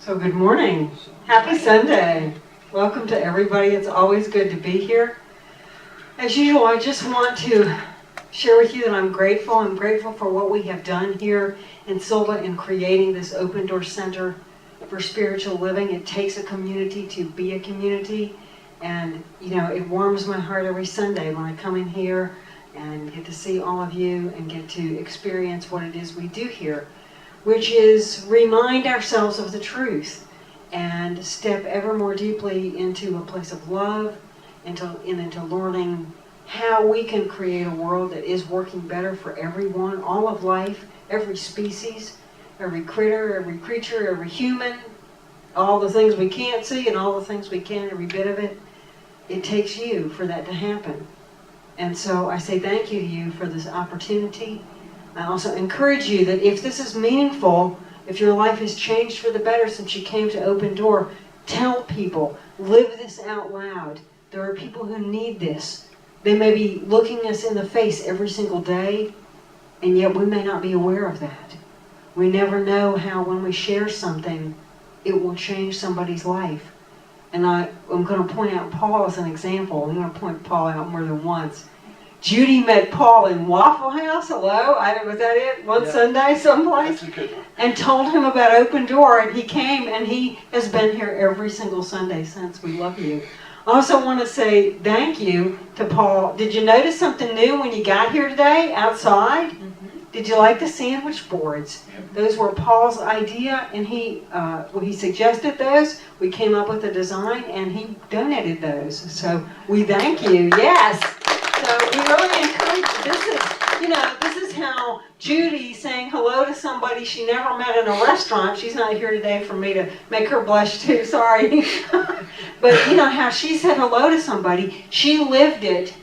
So good morning. Happy Sunday. Welcome to everybody. It's always good to be here. As usual, I just want to share with you that I'm grateful. I'm grateful for what we have done here in Sylva in creating this Open Door Center for spiritual living. It takes a community to be a community. And, you know, it warms my heart every Sunday when I come in here and get to see all of you and get to experience what it is we do here, which is remind ourselves of the truth and step ever more deeply into a place of love, into learning how we can create a world that is working better for everyone, all of life, every species, every critter, every creature, every human, all the things we can't see and all the things we can, every bit of it. It takes you for that to happen. And so I say thank you to you for this opportunity. I also encourage you that if this is meaningful, if your life has changed for the better since you came to Open Door, tell people, live this out loud. There are people who need this. They may be looking us in the face every single day, and yet we may not be aware of that. We never know how when we share something, it will change somebody's life. And I'm going to point out Paul as an example. I'm going to point Paul out more than once. Judy met Paul in Waffle House. Hello? Was that it? One Sunday someplace? That's a good one. And told him about Open Door, and he came, and he has been here every single Sunday since. We love you. I also want to say thank you to Paul. Did you notice something new when you got here today outside? Did you like the sandwich boards? Those were Paul's idea, and he suggested those. We came up with a design, and he donated those. So we thank you. Yes. So we really encourage. This is how Judy saying hello to somebody she never met in a restaurant. She's not here today for me to make her blush too. Sorry. But you know how she said hello to somebody. She lived it,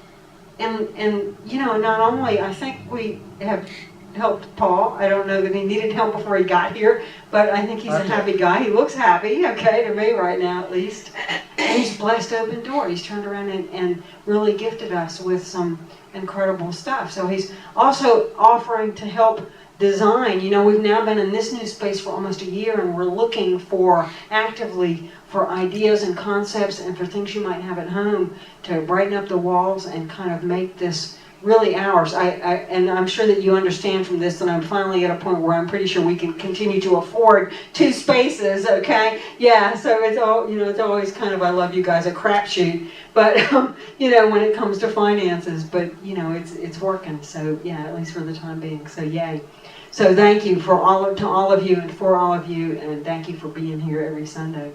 and not only I think we have helped Paul. I don't know that he needed help before he got here, but I think he's a happy guy. He looks happy, okay, to me right now at least. And he's blessed Open Door. He's turned around and really gifted us with some incredible stuff. So he's also offering to help design. You know, we've now been in this new space for almost a year, and we're looking actively for ideas and concepts and for things you might have at home to brighten up the walls and kind of make this really ours. And I'm sure that you understand from this that I'm finally at a point where I'm pretty sure we can continue to afford 2 spaces, okay? Yeah, so it's always kind of, I love you guys, a crapshoot, but, when it comes to finances, but, it's working, so yeah, at least for the time being, so yay. So thank you to all of you and for all of you, and thank you for being here every Sunday.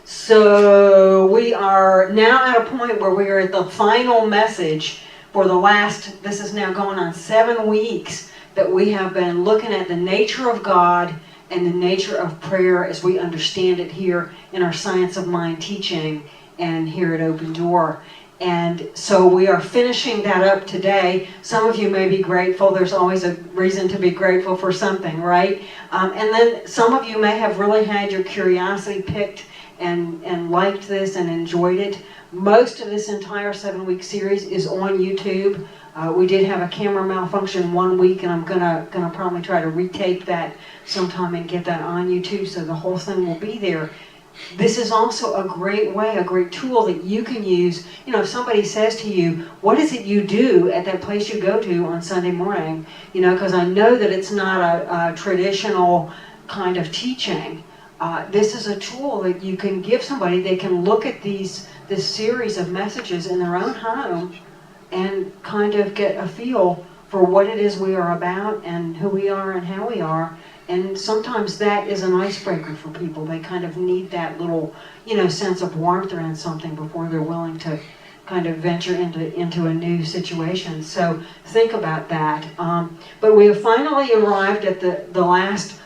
So we are now at a point where we are at the final message for this is now going on 7 weeks that we have been looking at the nature of God and the nature of prayer as we understand it here in our Science of Mind teaching and here at Open Door. And so we are finishing that up today. Some of you may be grateful. There's always a reason to be grateful for something, right? And then some of you may have really had your curiosity picked and liked this and enjoyed it. Most of this entire 7-week series is on YouTube. We did have a camera malfunction 1 week, and I'm gonna probably try to retape that sometime and get that on YouTube, so the whole thing will be there. This is also a great way, a great tool that you can use. If somebody says to you, what is it you do at that place you go to on Sunday morning? Because I know that it's not a traditional kind of teaching. This is a tool that you can give somebody. They can look at this series of messages in their own home and kind of get a feel for what it is we are about and who we are and how we are. And sometimes that is an icebreaker for people. They kind of need that little, sense of warmth around something before they're willing to kind of venture into a new situation. So think about that. But we have finally arrived at the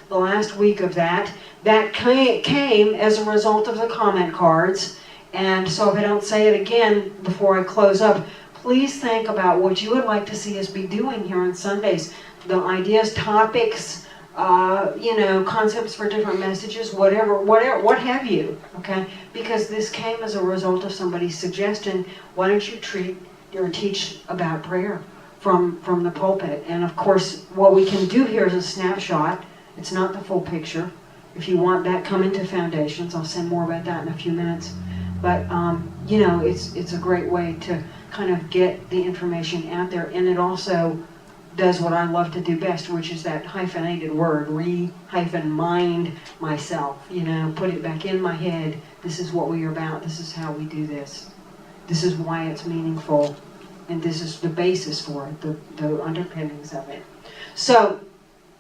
last week of that. That came as a result of the comment cards. And so if I don't say it again before I close up, please think about what you would like to see us be doing here on Sundays. The ideas, topics, concepts for different messages, whatever, what have you, okay? Because this came as a result of somebody's suggestion, why don't you teach about prayer from the pulpit? And of course, what we can do here is a snapshot. It's not the full picture. If you want that, come into Foundations. I'll send more about that in a few minutes. But, you know, it's a great way to kind of get the information out there. And it also does what I love to do best, which is that hyphenated word, re-mind myself. You know, put it back in my head. This is what we are about. This is how we do this. This is why it's meaningful. And this is the basis for it, the underpinnings of it. So,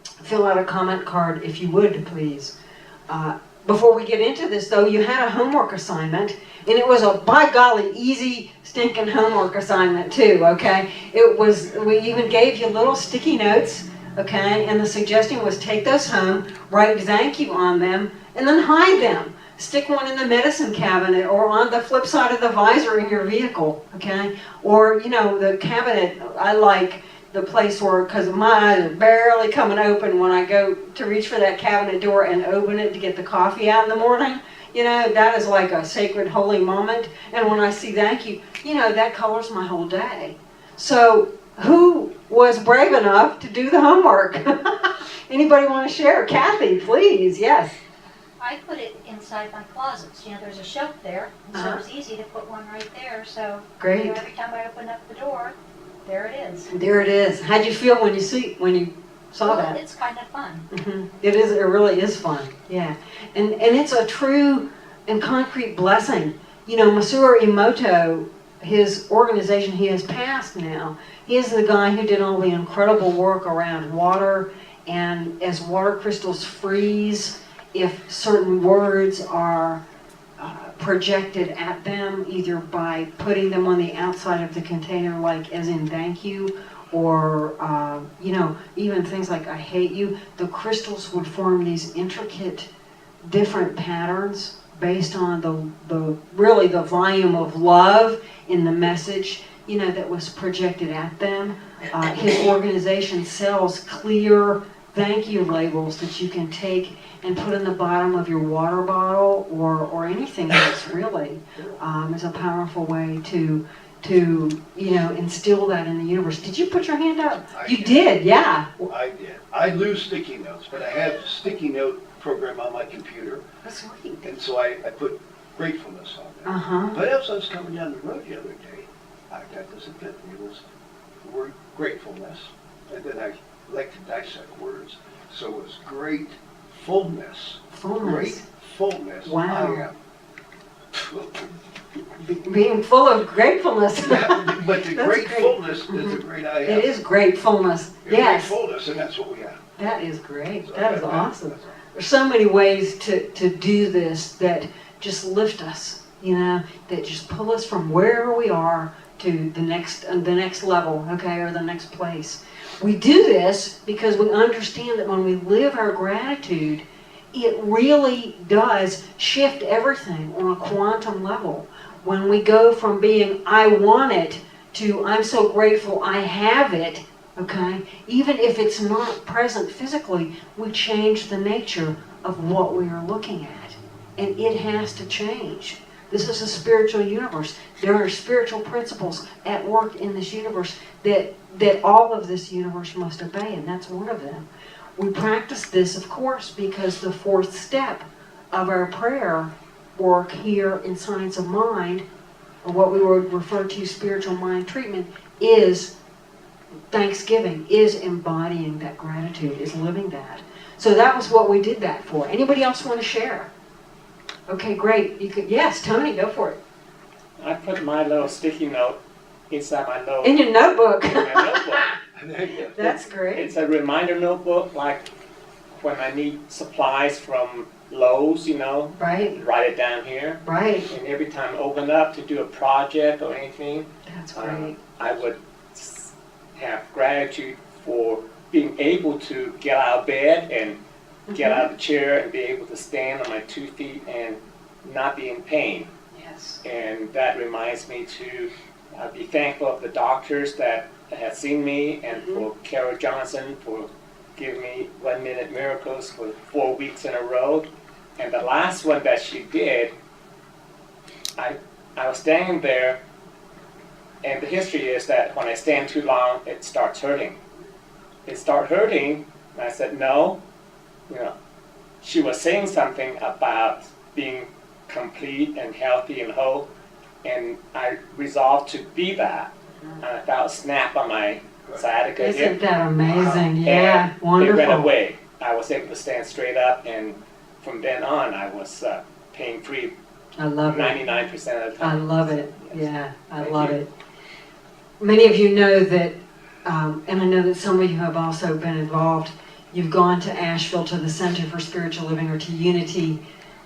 fill out a comment card if you would, please. Before we get into this, though, you had a homework assignment, and it was a, by golly, easy, stinking homework assignment, too, okay? It was, we even gave you little sticky notes, okay? And the suggestion was take those home, write thank you on them, and then hide them. Stick one in the medicine cabinet or on the flip side of the visor in your vehicle, okay? Or, you know, the cabinet, I like the place where, because my eyes are barely coming open when I go to reach for that cabinet door and open it to get the coffee out in the morning. You know, that is like a sacred, holy moment. And when I see thank you, you know, that colors my whole day. So who was brave enough to do the homework? Anybody want to share? Kathy, please, yes. I put it inside my closets. You know, there's a shelf there, and so it was easy to put one right there. So great. You know, every time I open up the door, there it is. There it is. How'd you feel when you saw that? It's kind of fun. Mm-hmm. It is. It really is fun. Yeah, and it's a true and concrete blessing. You know, Masaru Emoto, his organization, he has passed now. He is the guy who did all the incredible work around water, and as water crystals freeze, if certain words are projected at them, either by putting them on the outside of the container, like as in thank you, or you know, even things like I hate you, the crystals would form these intricate, different patterns based on the really the volume of love in the message, you know, that was projected at them. His organization sells clear thank you labels that you can take and put in the bottom of your water bottle or anything else, really. Is a powerful way to you know, instill that in the universe. Did you put your hand up? You did, yeah. I did. I lose sticky notes, but I have a sticky note program on my computer. That's sweet. And so I put gratefulness on there. Uh-huh. But as I was coming down the road the other day, I got this epiphany. It was the word gratefulness. And then I like to dissect words. So it was gratefulness. Fullness. Gratefulness. Wow. I am. Being full of gratefulness. Yeah, but the gratefulness is a great I am. It is gratefulness. It's Yes. gratefulness, and that's what we have. That is great. So That is that's awesome. all. There's so many ways to do this that just lift us, you know, that just pull us from wherever we are to the next level, okay, or the next place. We do this because we understand that when we live our gratitude, it really does shift everything on a quantum level. When we go from being, I want it, to I'm so grateful I have it, okay? Even if it's not present physically, we change the nature of what we are looking at. And it has to change. This is a spiritual universe. There are spiritual principles at work in this universe that all of this universe must obey, and that's one of them. We practice this, of course, because the fourth step of our prayer work here in Science of Mind, or what we would refer to spiritual mind treatment, is Thanksgiving, is embodying that gratitude, is living that. So that was what we did that for. Anybody else want to share? Okay, great. You could, yes, Tony, go for it. I put my little sticky note inside my notebook. In your notebook. In my notebook. That's great. It's a reminder notebook, like when I need supplies from Lowe's, you know. Right. Write it down here. Right. And every time I open up to do a project or anything, That's great. I would have gratitude for being able to get out of bed and get out of the chair and be able to stand on my 2 feet and not be in pain. Yes. And that reminds me to be thankful of the doctors that have seen me, and for Carol Johnson for giving me 1 Minute Miracles for 4 weeks in a row. And the last one that she did, I was standing there, and the history is that when I stand too long, it starts hurting. It started hurting, and I said, no, you know, she was saying something about being complete and healthy and whole, and I resolved to be that. And I felt a snap on my sciatica Isn't hip, that amazing? Yeah, and wonderful. it went away. I was able to stand straight up, and from then on, I was pain-free I love it. 99% of the I time. love it. Yes. Yeah, I Thank love you. it. Many of you know that, and I know that some of you have also been involved. You've gone to Asheville to the Center for Spiritual Living or to Unity,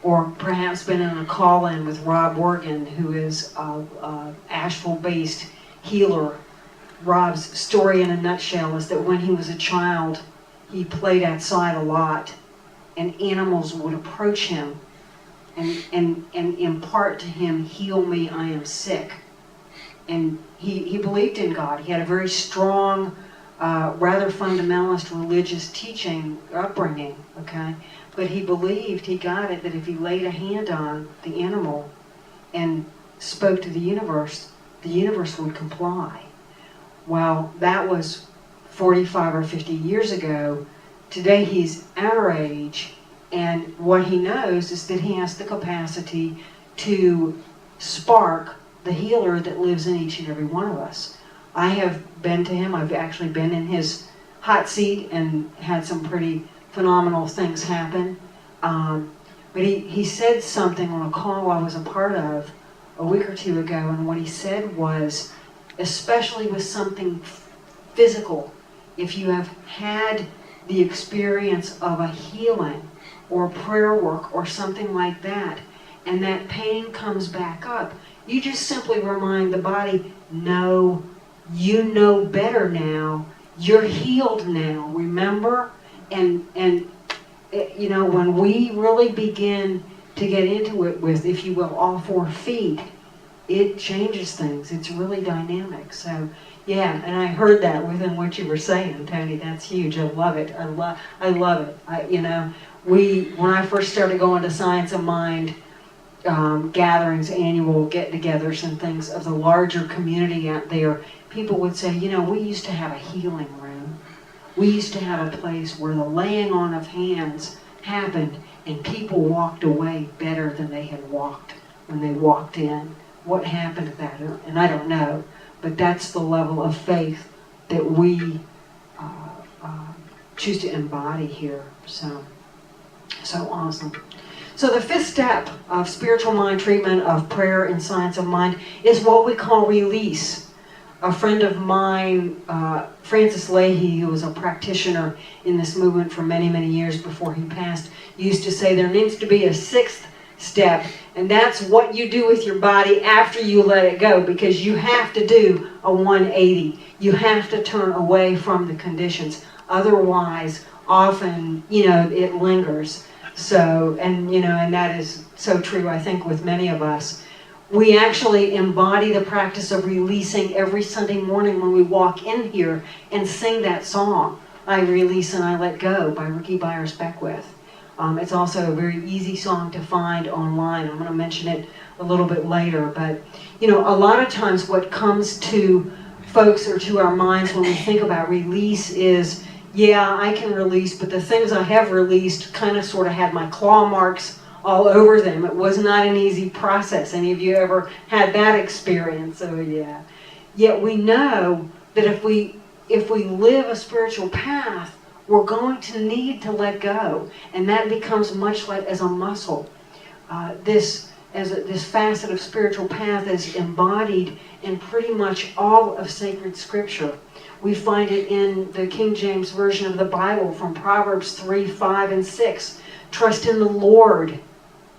or perhaps been in a call-in with Rob Morgan, who is a Asheville-based healer. Rob's story in a nutshell is that when he was a child, he played outside a lot, and animals would approach him and impart to him, "Heal me, I am sick." And he believed in God. He had a very strong, rather fundamentalist religious teaching, upbringing, okay? But he believed, he got it, that if he laid a hand on the animal and spoke to the universe would comply. Well, that was 45 or 50 years ago. Today he's our age, and what he knows is that he has the capacity to spark the healer that lives in each and every one of us. I have been to him. I've actually been in his hot seat and had some pretty phenomenal things happen. But he said something on a call I was a part of a week or two ago, and what he said was, especially with something physical, if you have had the experience of a healing or prayer work or something like that, and that pain comes back up, you just simply remind the body, no, you know better now, you're healed now, remember? And you know, when we really begin to get into it with, if you will, all 4 feet, it changes things. It's really dynamic. So, yeah, and I heard that within what you were saying, Tony. That's huge. I love it. I love it. You know, when I first started going to Science of Mind gatherings, annual get-togethers and things of the larger community out there, people would say, you know, we used to have a healing room. We used to have a place where the laying on of hands happened and people walked away better than they had walked when they walked in. What happened to that? And I don't know, but that's the level of faith that we choose to embody here. So awesome. So the 5th step of spiritual mind treatment, of prayer and science of mind, is what we call release. A friend of mine, Francis Leahy, who was a practitioner in this movement for many, many years before he passed, used to say there needs to be a 6th step, and that's what you do with your body after you let it go, because you have to do a 180. You have to turn away from the conditions. Otherwise, often, you know, it lingers. So, and you know, and that is so true, I think, with many of us. We actually embody the practice of releasing every Sunday morning when we walk in here and sing that song, I Release and I Let Go, by Ricky Byers-Beckwith. It's also a very easy song to find online. I'm going to mention it a little bit later. But, you know, a lot of times what comes to folks or to our minds when we think about release is, yeah, I can release, but the things I have released kind of sort of had my claw marks all over them. It was not an easy process. Any of you ever had that experience? Oh, yeah. Yet we know that if we live a spiritual path, we're going to need to let go, and that becomes much like as a muscle. This facet of spiritual path is embodied in pretty much all of sacred scripture. We find it in the King James Version of the Bible from Proverbs 3, 5, and 6. Trust in the Lord.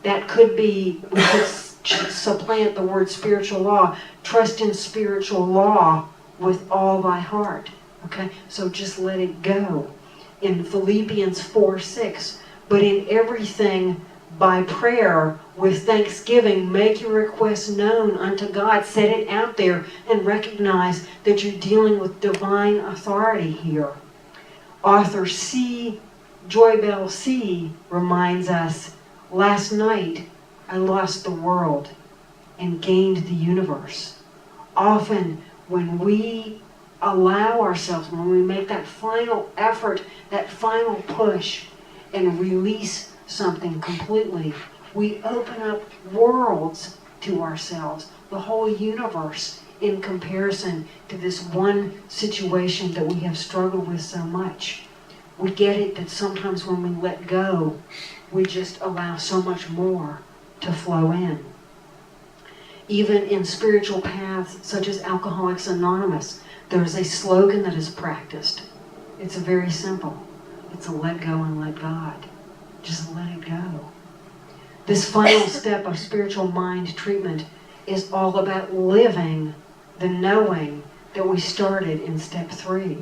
That could be, we could supplant the word spiritual law. Trust in spiritual law with all thy heart. Okay, so just let it go. In Philippians 4, 6, but in everything by prayer with thanksgiving, make your requests known unto God. Set it out there and recognize that you're dealing with divine authority here. Author C. Joybell C. reminds us, last night I lost the world and gained the universe. Often when we allow ourselves, when we make that final effort, that final push, and release something completely, we open up worlds to ourselves, the whole universe, in comparison to this one situation that we have struggled with so much. We get it that sometimes when we let go, we just allow so much more to flow in. Even in spiritual paths such as Alcoholics Anonymous, there is a slogan that is practiced. It's very simple. It's a let go and let God. Just let it go. This final step of spiritual mind treatment is all about living the knowing that we started in step 3.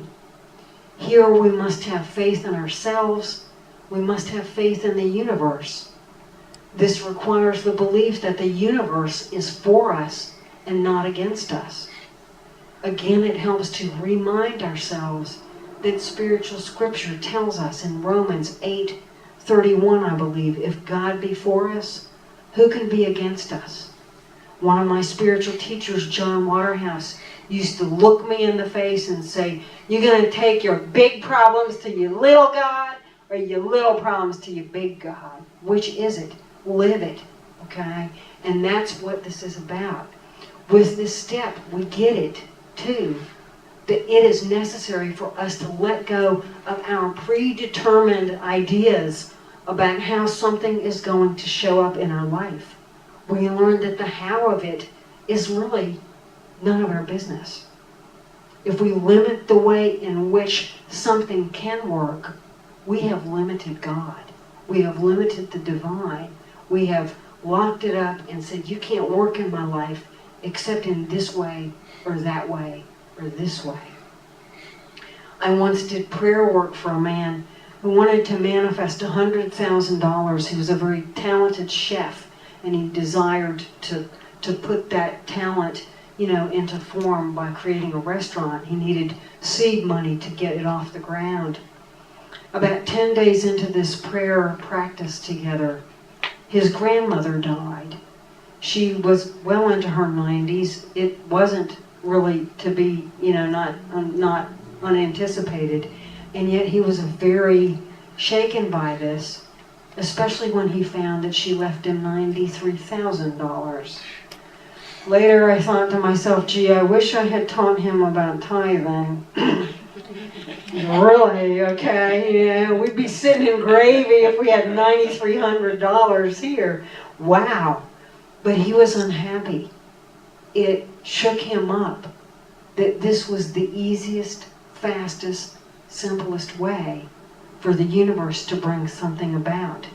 Here we must have faith in ourselves. We must have faith in the universe. This requires the belief that the universe is for us and not against us. Again, it helps to remind ourselves that spiritual scripture tells us in Romans 8:31, I believe, if God be for us, who can be against us? One of my spiritual teachers, John Waterhouse, used to look me in the face and say, you're going to take your big problems to your little God, or your little problems to your big God? Which is it? Live it, okay? And that's what this is about. With this step, we get it, too, that it is necessary for us to let go of our predetermined ideas about how something is going to show up in our life. We learn that the how of it is really none of our business. If we limit the way in which something can work, we have limited God. We have limited the divine. We have locked it up and said, you can't work in my life except in this way or that way or this way. I once did prayer work for a man who wanted to manifest $100,000. He was a very talented chef, and he desired to put that talent, into form by creating a restaurant. He needed seed money to get it off the ground. About 10 days into this prayer practice together, his grandmother died. She was well into her 90s. It wasn't really to be, not unanticipated. And yet he was very shaken by this, especially when he found that she left him $93,000. Later I thought to myself, gee, I wish I had taught him about tithing. Really, okay? Yeah, we'd be sitting in gravy if we had $9,300 here. Wow. But he was unhappy. It shook him up that this was the easiest, fastest, simplest way for the universe to bring something about.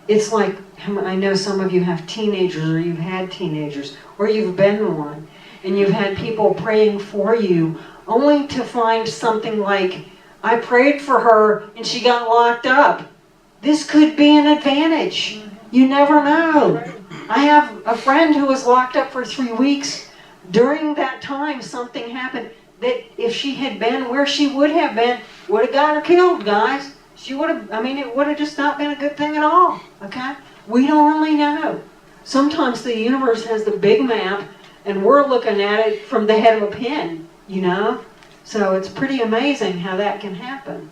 It's like, I know some of you have teenagers, or you've had teenagers, or you've been one, and you've had people praying for you only to find something like, I prayed for her and she got locked up. This could be an advantage. You never know. I have a friend who was locked up for 3 weeks. During that time, something happened that if she had been where she would have been, would have got her killed, guys. She would have, it would have just not been a good thing at all, okay? We don't really know. Sometimes the universe has the big map, and we're looking at it from the head of a pin, So it's pretty amazing how that can happen.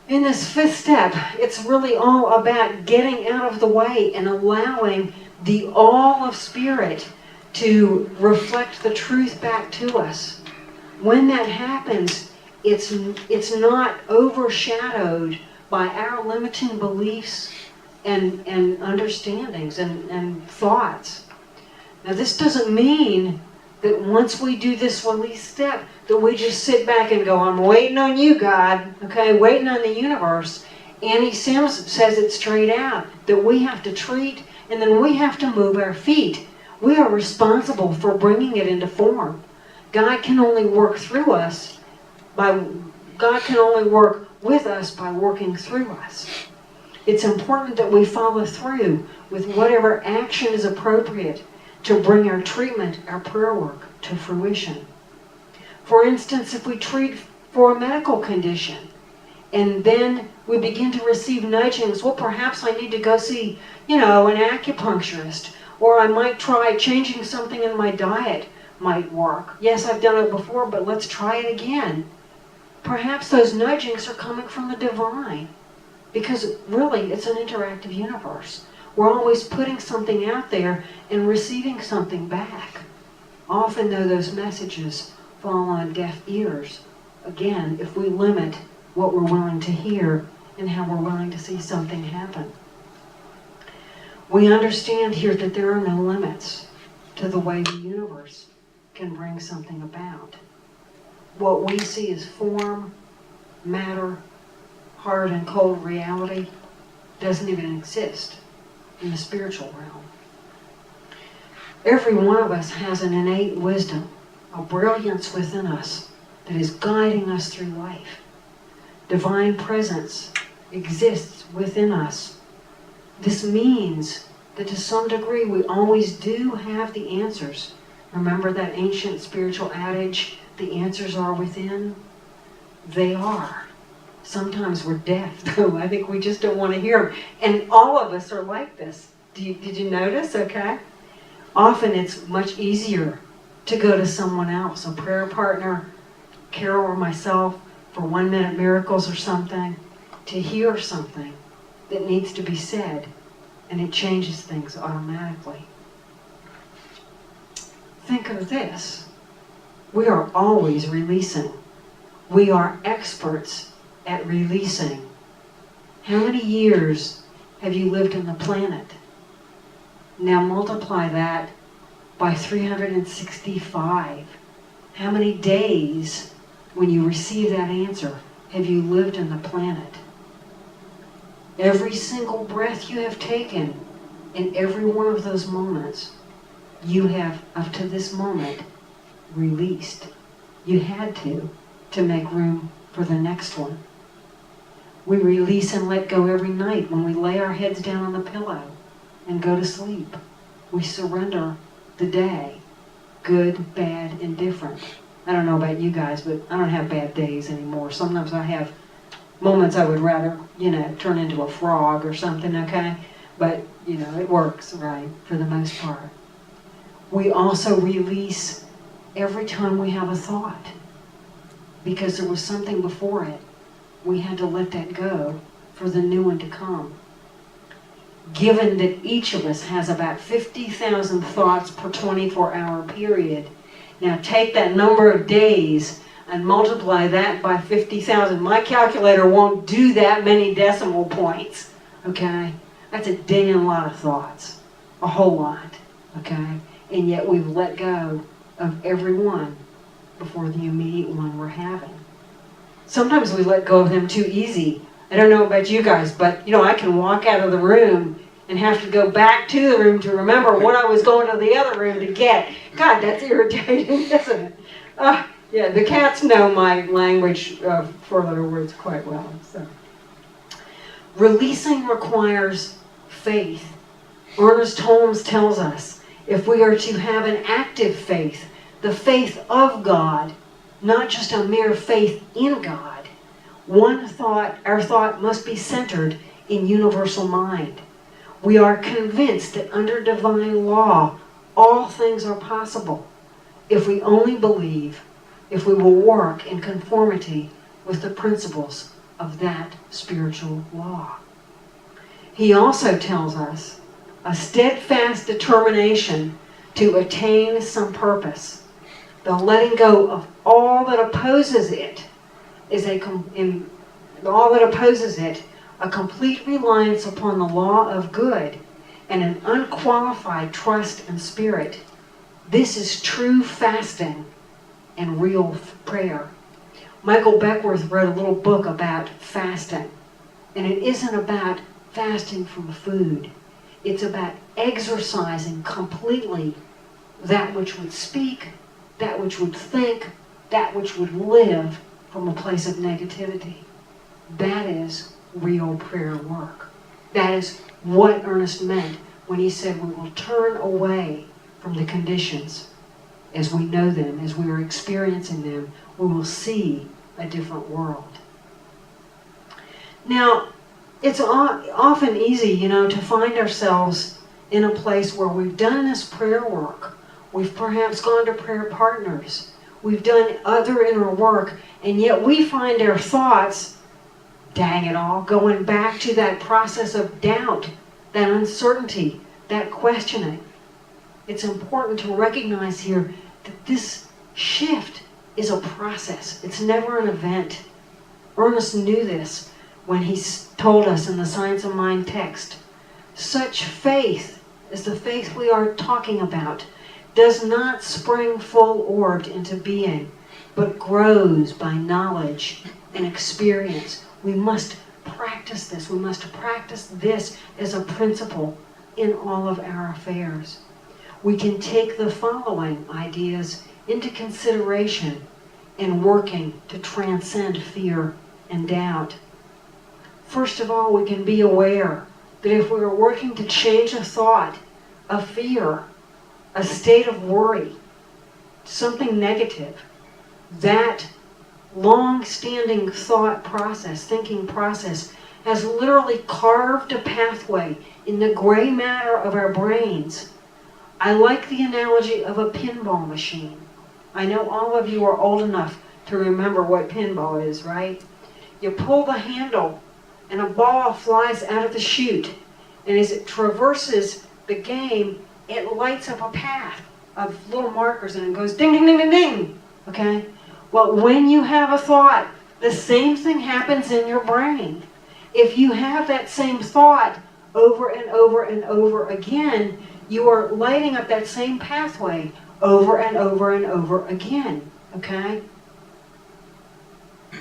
In this 5th step, it's really all about getting out of the way and allowing the all of Spirit to reflect the truth back to us. When that happens, it's not overshadowed by our limiting beliefs and understandings and thoughts. Now, this doesn't mean that once we do this release step, that we just sit back and go, I'm waiting on you, God, okay, waiting on the universe. Annie Sims says it straight out, that we have to treat, and then we have to move our feet. We are responsible for bringing it into form. God can only work through us God can only work with us by working through us. It's important that we follow through with whatever action is appropriate to bring our treatment, our prayer work, to fruition. For instance, if we treat for a medical condition, and then we begin to receive nudgings, well, perhaps I need to go see, an acupuncturist, or I might try changing something in my diet might work. Yes, I've done it before, but let's try it again. Perhaps those nudgings are coming from the divine. Because really, it's an interactive universe. We're always putting something out there and receiving something back. Often, though, those messages fall on deaf ears. Again, if we limit what we're willing to hear and how we're willing to see something happen. We understand here that there are no limits to the way the universe can bring something about. What we see as form, matter, hard and cold reality doesn't even exist in the spiritual realm. Every one of us has an innate wisdom, a brilliance within us that is guiding us through life. Divine presence exists within us. This means that to some degree we always do have the answers. Remember that ancient spiritual adage, the answers are within? They are. Sometimes we're deaf, though. I think we just don't want to hear them. And all of us are like this. Did you notice? Okay. Often it's much easier to go to someone else, a prayer partner, Carol or myself, for 1 minute miracles or something, to hear something that needs to be said, and it changes things automatically. Think of this. We are always releasing. We are experts at releasing. How many years have you lived on the planet? Now multiply that by 365. How many days, when you receive that answer, have you lived on the planet? Every single breath you have taken, in every one of those moments, you have, up to this moment, released. You had to make room for the next one. We release and let go every night when we lay our heads down on the pillow and go to sleep. We surrender the day, good, bad, indifferent. I don't know about you guys, but I don't have bad days anymore. Sometimes I have moments I would rather, turn into a frog or something, okay? But, it works, right, for the most part. We also release every time we have a thought, because there was something before it. We had to let that go for the new one to come. Given that each of us has about 50,000 thoughts per 24-hour period, now take that number of days and multiply that by 50,000. My calculator won't do that many decimal points, okay? That's a dang lot of thoughts, a whole lot, okay? And yet we've let go of every one before the immediate one we're having. Sometimes we let go of them too easy. I don't know about you guys, but I can walk out of the room and have to go back to the room to remember what I was going to the other room to get. God, that's irritating, isn't it? Yeah, the cats know my language of four-letter words quite well. So, releasing requires faith. Ernest Holmes tells us if we are to have an active faith, the faith of God, not just a mere faith in God, our thought must be centered in universal mind. We are convinced that under divine law, all things are possible if we only believe, if we will work in conformity with the principles of that spiritual law. He also tells us a steadfast determination to attain some purpose. The letting go of all that opposes it a complete reliance upon the law of good, and an unqualified trust and spirit. This is true fasting and real prayer. Michael Beckworth wrote a little book about fasting, and it isn't about fasting from food. It's about exercising completely that which would speak, that which would think, that which would live from a place of negativity. That is real prayer work. That is what Ernest meant when he said we will turn away from the conditions as we know them, as we are experiencing them. We will see a different world. Now, it's often easy, to find ourselves in a place where we've done this prayer work. We've perhaps gone to prayer partners. We've done other inner work, and yet we find our thoughts dang it all, going back to that process of doubt, that uncertainty, that questioning. It's important to recognize here that this shift is a process. It's never an event. Ernest knew this when he told us in the Science of Mind text. Such faith as the faith we are talking about does not spring full-orbed into being, but grows by knowledge and experience. We must practice this. We must practice this as a principle in all of our affairs. We can take the following ideas into consideration in working to transcend fear and doubt. First of all, we can be aware that if we are working to change a thought, a fear, a state of worry, something negative, that long-standing thought process, thinking process, has literally carved a pathway in the gray matter of our brains. I like the analogy of a pinball machine. I know all of you are old enough to remember what pinball is, right? You pull the handle and a ball flies out of the chute, and as it traverses the game, it lights up a path of little markers and it goes ding, ding, ding, ding, ding, okay? Well, when you have a thought, the same thing happens in your brain. If you have that same thought over and over and over again, you are lighting up that same pathway over and over and over again, okay?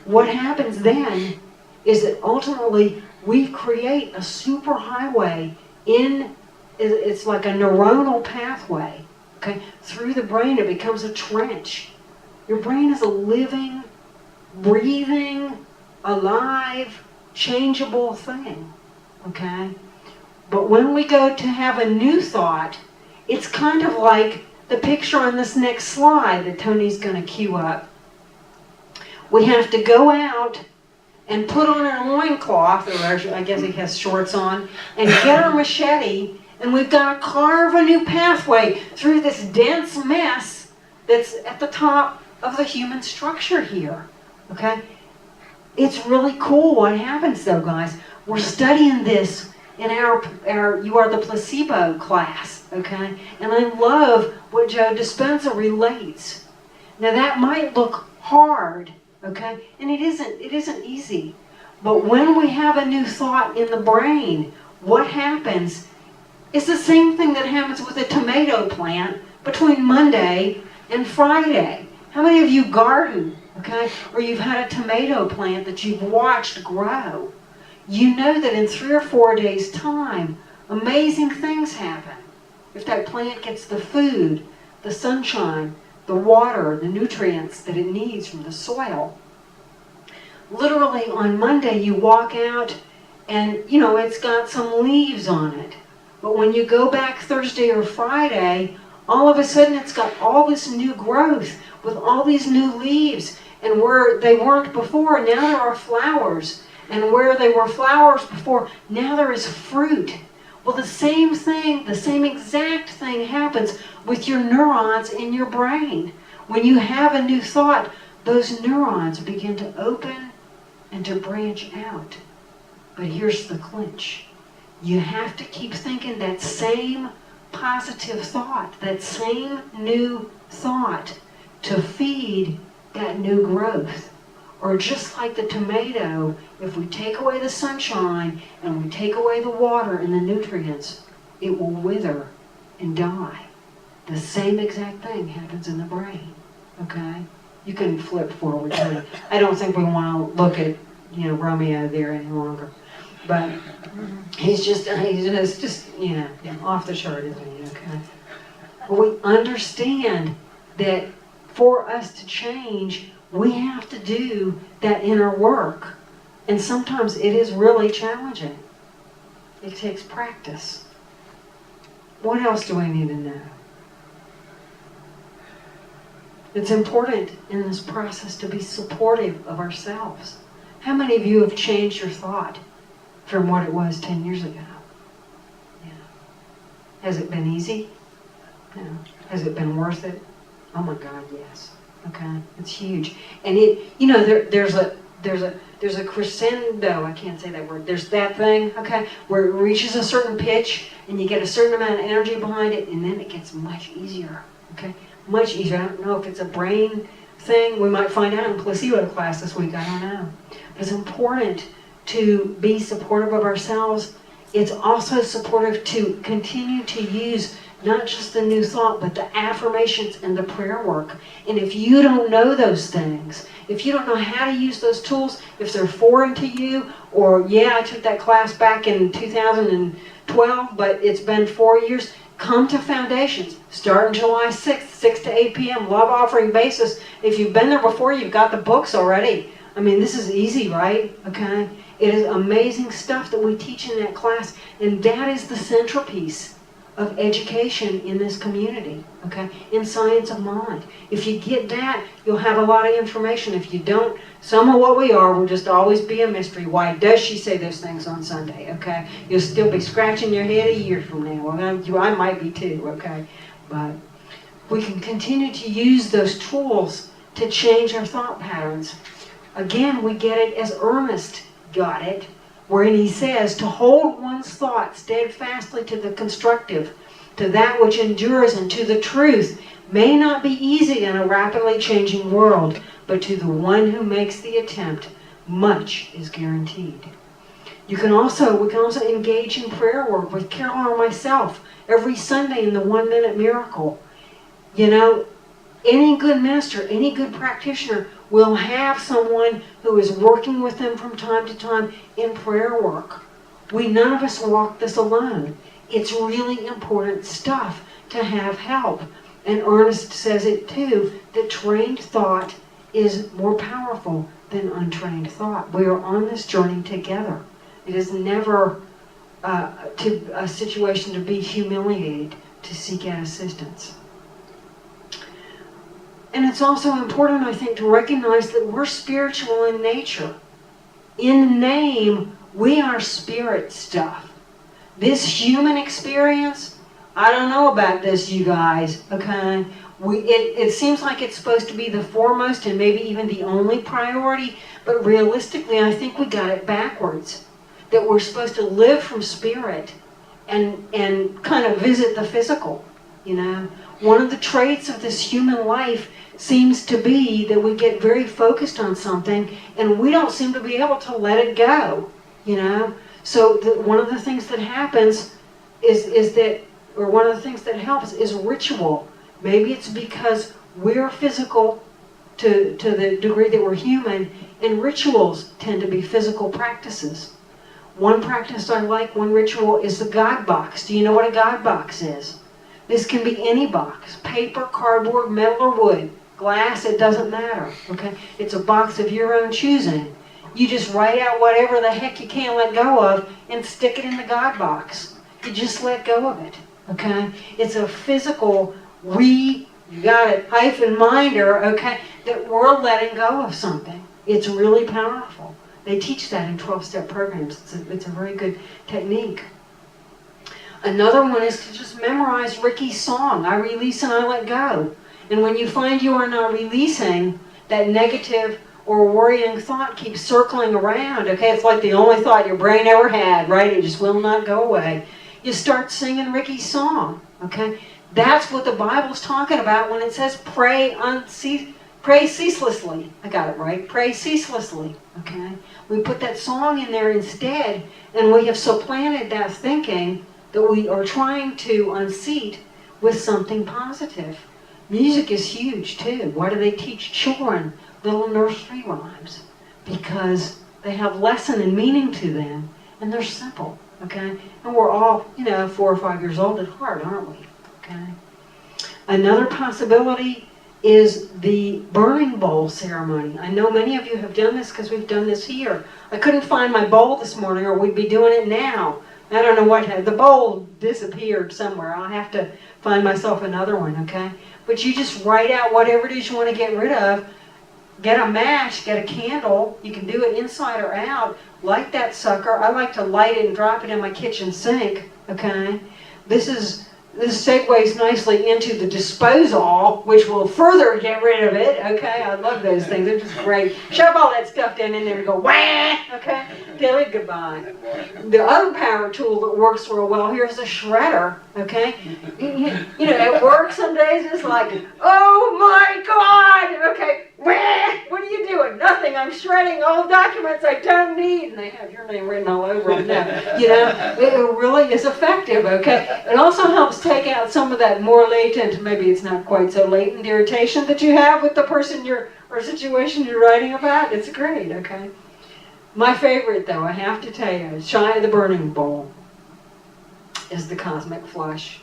What happens then is that ultimately we create a superhighway it's like a neuronal pathway, okay? Through the brain, it becomes a trench. Your brain is a living, breathing, alive, changeable thing, okay? But when we go to have a new thought, it's kind of like the picture on this next slide that Tony's going to cue up. We have to go out and put on our loincloth, or I guess he has shorts on, and get our machete, and we've got to carve a new pathway through this dense mess that's at the top of the human structure here, okay? It's really cool what happens though, guys. We're studying this in our You Are the Placebo class, okay? And I love what Joe Dispenza relates. Now that might look hard, okay? And it isn't easy. But when we have a new thought in the brain, what happens is the same thing that happens with a tomato plant between Monday and Friday. How many of you garden, okay? Or you've had a tomato plant that you've watched grow. You know that in 3 or 4 days' time, amazing things happen. If that plant gets the food, the sunshine, the water, the nutrients that it needs from the soil. Literally on Monday you walk out and, it's got some leaves on it. But when you go back Thursday or Friday, all of a sudden it's got all this new growth with all these new leaves. And where they weren't before, now there are flowers. And where they were flowers before, now there is fruit. Well, the same thing, the same exact thing happens with your neurons in your brain. When you have a new thought, those neurons begin to open and to branch out. But here's the clinch. You have to keep thinking that same positive thought, that same new thought to feed that new growth. Or just like the tomato, if we take away the sunshine and we take away the water and the nutrients, it will wither and die. The same exact thing happens in the brain, okay? You can flip forward to it. I don't think we want to look at, Romeo there any longer. But he's just off the chart, isn't he, okay? But we understand that for us to change, we have to do that inner work. And sometimes it is really challenging. It takes practice. What else do we need to know? It's important in this process to be supportive of ourselves. How many of you have changed your thought from what it was 10 years ago? Yeah. Has it been easy? No. Has it been worth it? Oh my God, yes. Okay, it's huge. And there's there's a crescendo, I can't say that word, there's that thing, okay, where it reaches a certain pitch and you get a certain amount of energy behind it, and then it gets much easier, okay, much easier. I don't know if it's a brain thing, we might find out in placebo class this week, I don't know. But it's important to be supportive of ourselves. It's also supportive to continue to use not just the new thought, but the affirmations and the prayer work. And if you don't know those things, if you don't know how to use those tools, if they're foreign to you, or yeah, I took that class back in 2012, but it's been 4 years, come to Foundations. Start on July 6th, 6 to 8 p.m., love offering basis. If you've been there before, you've got the books already. I mean, this is easy, right? Okay? It is amazing stuff that we teach in that class, and that is the centerpiece of education in this community, okay? In science of mind. If you get that, you'll have a lot of information. If you don't, some of what we are will just always be a mystery. Why does she say those things on Sunday, okay? You'll still be scratching your head a year from now. Well, I might be too, okay? But we can continue to use those tools to change our thought patterns. Again, we get it as Ernest got it, wherein he says, to hold one's thought steadfastly to the constructive, to that which endures, and to the truth, may not be easy in a rapidly changing world, but to the one who makes the attempt, much is guaranteed. We can also engage in prayer work with Carol or myself every Sunday in the 1 Minute Miracle. You know, any good minister, any good practitioner will have someone who is working with them from time to time in prayer work. None of us walk this alone. It's really important stuff to have help. And Ernest says it too, that trained thought is more powerful than untrained thought. We are on this journey together. It is never a situation to be humiliated to seek out assistance. And it's also important, I think, to recognize that we're spiritual in nature. In name, we are spirit stuff. This human experience, I don't know about this, you guys, okay? It seems like it's supposed to be the foremost and maybe even the only priority, but realistically, I think we got it backwards. That we're supposed to live from spirit and kind of visit the physical, you know? One of the traits of this human life seems to be that we get very focused on something and we don't seem to be able to let it go, you know? So one of the things that happens is that, or one of the things that helps is ritual. Maybe it's because we're physical to the degree that we're human, and rituals tend to be physical practices. One practice I like, one ritual, is the God box. Do you know what a God box is? This can be any box, paper, cardboard, metal, or wood. Glass, it doesn't matter, okay? It's a box of your own choosing. You just write out whatever the heck you can't let go of and stick it in the God box. You just let go of it, okay? It's a physical, you got it, hyphen minder, okay, that we're letting go of something. It's really powerful. They teach that in 12-step programs. It's a very good technique. Another one is to just memorize Ricky's song, I release and I let go. And when you find you are not releasing, that negative or worrying thought keeps circling around, okay? It's like the only thought your brain ever had, right? It just will not go away. You start singing Ricky's song, okay? That's what the Bible's talking about when it says pray ceaselessly. I got it right. Pray ceaselessly, okay? We put that song in there instead, and we have supplanted that thinking that we are trying to unseat with something positive. Music is huge too. Why do they teach children little nursery rhymes? Because they have lesson and meaning to them, and they're simple, okay? And we're all, 4 or 5 years old at heart, aren't we? Okay. Another possibility is the burning bowl ceremony. I know many of you have done this because we've done this here. I couldn't find my bowl this morning, or we'd be doing it now. I don't know what happened. The bowl disappeared somewhere. I'll have to find myself another one, okay? But you just write out whatever it is you want to get rid of. Get a match, get a candle. You can do it inside or out. Light that sucker. I like to light it and drop it in my kitchen sink, okay? This is this segues nicely into the disposal, which will further get rid of it. Okay, I love those things. They're just great. Shove all that stuff down in there and go, wah! Okay, tell it goodbye. The other power tool that works real well here is a shredder. Okay, you know, at work some days it's like, oh my God! Okay, wah! What are you doing? Nothing. I'm shredding all documents I don't need, and they have your name written all over them now. You know, it really is effective. Okay, it also helps take out some of that more latent, maybe it's not quite so latent irritation that you have with the person or situation you're writing about. It's great. Okay. My favorite, though, I have to tell you, is Shy of the Burning Bowl, is the cosmic flush,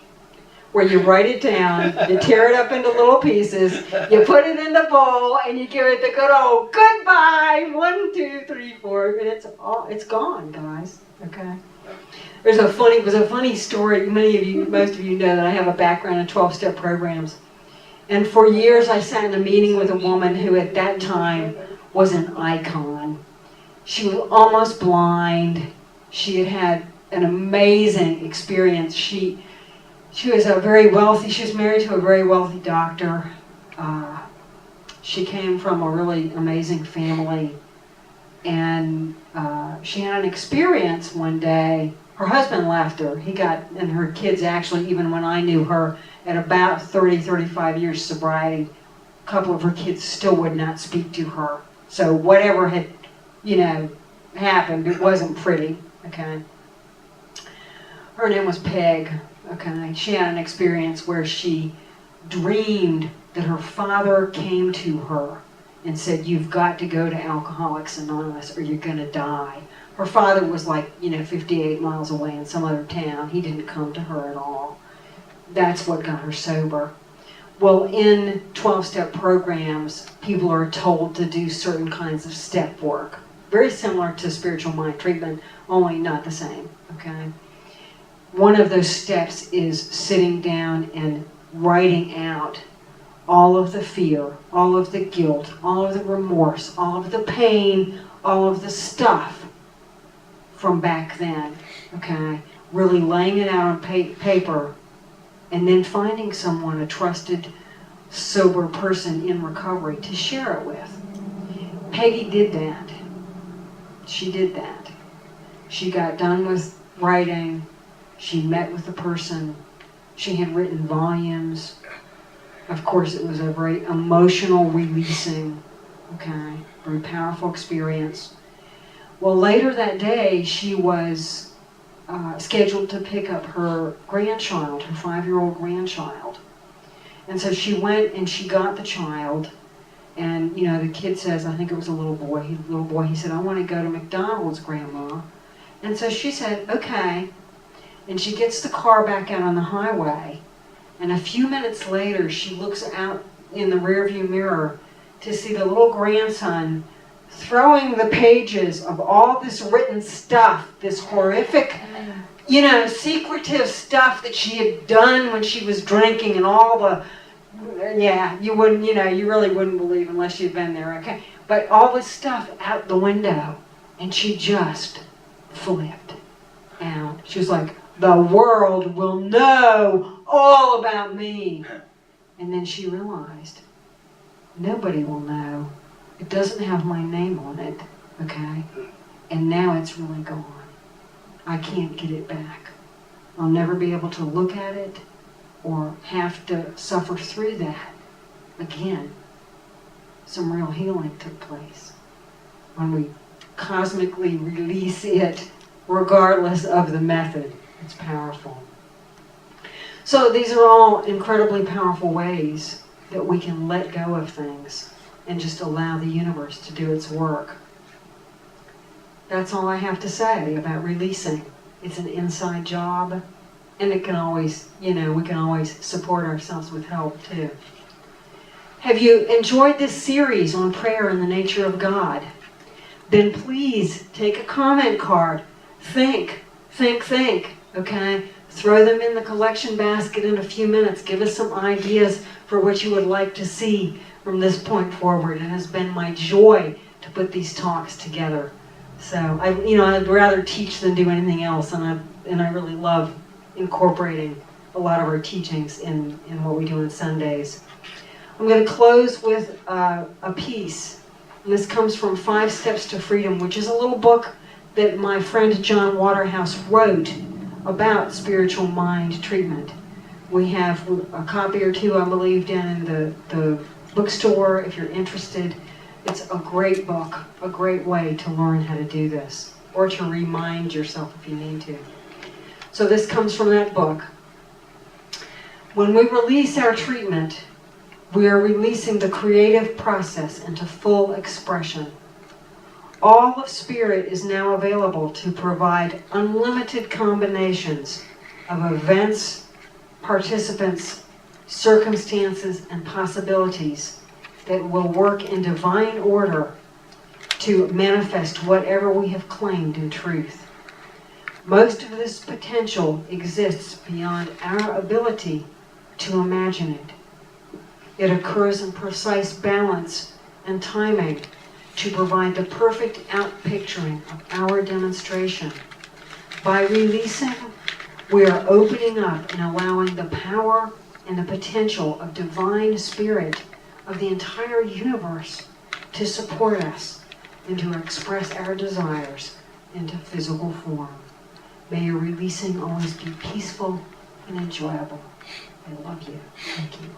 where you write it down, you tear it up into little pieces, you put it in the bowl, and you give it the good old goodbye. 1, 2, 3, 4, and it's gone, guys. Okay. It was a funny story. Most of you know that I have a background in 12-step programs, and for years I sat in a meeting with a woman who, at that time, was an icon. She was almost blind. She had had an amazing experience. She was very wealthy. She was married to a very wealthy doctor. She came from a really amazing family. And she had an experience one day. Her husband left her. And her kids actually, even when I knew her, at about 30, 35 years sobriety, a couple of her kids still would not speak to her. So whatever had, happened, it wasn't pretty, okay? Her name was Peg, okay? She had an experience where she dreamed that her father came to her and said, you've got to go to Alcoholics Anonymous or you're going to die. Her father was 58 miles away in some other town. He didn't come to her at all. That's what got her sober. Well, in 12-step programs, people are told to do certain kinds of step work. Very similar to spiritual mind treatment, only not the same, okay? One of those steps is sitting down and writing out all of the fear, all of the guilt, all of the remorse, all of the pain, all of the stuff from back then, okay? Really laying it out on paper, and then finding someone, a trusted, sober person in recovery to share it with. Peggy did that. She did that. She got done with writing. She met with the person. She had written volumes. Of course, it was a very emotional releasing, okay, very powerful experience. Well, later that day, she was scheduled to pick up her grandchild, her 5-year-old grandchild. And so she went and she got the child. And, the kid says, I think it was a little boy. He said, I want to go to McDonald's, Grandma. And so she said, okay. And she gets the car back out on the highway. And a few minutes later, she looks out in the rearview mirror to see the little grandson throwing the pages of all this written stuff, this horrific, secretive stuff that she had done when she was drinking and all the, you wouldn't, you really wouldn't believe unless you'd been there, okay? But all this stuff out the window, and she just flipped out. She was like, the world will know all about me. And then she realized, nobody will know. It doesn't have my name on it, okay? And now it's really gone. I can't get it back. I'll never be able to look at it or have to suffer through that again. Some real healing took place when we cosmically release it, regardless of the method. It's powerful. So these are all incredibly powerful ways that we can let go of things and just allow the universe to do its work. That's all I have to say about releasing. It's an inside job, and it can always, we can always support ourselves with help too. Have you enjoyed this series on prayer and the nature of God? Then please take a comment card. Think, okay? Throw them in the collection basket in a few minutes. Give us some ideas for what you would like to see from this point forward. It has been my joy to put these talks together. So, I'd rather teach than do anything else, and I really love incorporating a lot of our teachings in what we do on Sundays. I'm going to close with a piece. And this comes from 5 Steps to Freedom, which is a little book that my friend John Waterhouse wrote about spiritual mind treatment. We have a copy or two, I believe, down in the bookstore if you're interested. It's a great book, a great way to learn how to do this, or to remind yourself if you need to. So this comes from that book. When we release our treatment, we are releasing the creative process into full expression. All of Spirit is now available to provide unlimited combinations of events, participants, circumstances, and possibilities that will work in divine order to manifest whatever we have claimed in truth. Most of this potential exists beyond our ability to imagine it. It occurs in precise balance and timing to provide the perfect outpicturing of our demonstration. By releasing, we are opening up and allowing the power and the potential of divine spirit of the entire universe to support us and to express our desires into physical form. May your releasing always be peaceful and enjoyable. I love you. Thank you.